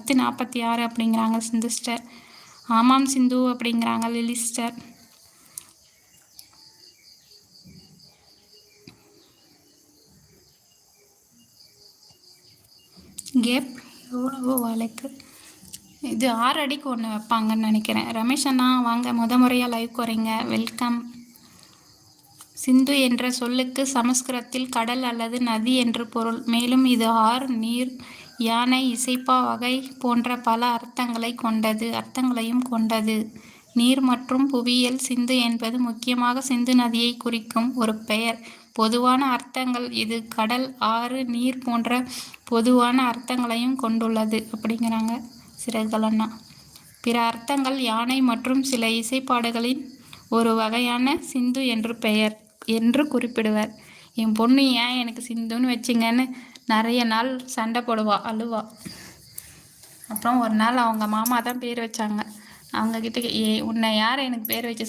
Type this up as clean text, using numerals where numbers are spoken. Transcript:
10:46 அப்படிங்கிறாங்க சிந்து சிஸ்டர். ஆமாம் சிந்து அப்படிங்கிறாங்க லிலி சிஸ்டர். கேப் எவ்வளவோ வாழைக்கு இது 6 அடிக்கு ஒன்று வைப்பாங்கன்னு நினைக்கிறேன். ரமேஷ் அண்ணா வாங்க, முறையாக லைவ் குறைங்க, வெல்கம். சிந்து என்ற சொல்லுக்கு சமஸ்கிருதத்தில் கடல் அல்லது நதி என்று பொருள். மேலும் இது ஆறு, நீர், யானை, இசைப்பா வகை போன்ற பல அர்த்தங்களையும் கொண்டது. நீர் மற்றும் புவியியல் சிந்து என்பது முக்கியமாக சிந்து நதியை குறிக்கும் ஒரு பெயர். பொதுவான அர்த்தங்கள் இது கடல், ஆறு, நீர் போன்ற பொதுவான அர்த்தங்களையும் கொண்டுள்ளது அப்படிங்கிறாங்க சிறகுகள் அண்ணா. பிற அர்த்தங்கள் யானை மற்றும் சில இசைப்பாடுகளின் ஒரு வகையான சிந்து என்று குறிப்பிடுவர். என் பொண்ணு ஏன் எனக்கு சிந்துன்னு வச்சிங்கன்னு நிறைய நாள் சண்டை போடுவா, அழுவா. அப்புறம் ஒரு நாள் அவங்க மாமா தான் பேர் வச்சாங்க. அவங்கக்கிட்ட உன்னை யார் எனக்கு பேர் வச்சு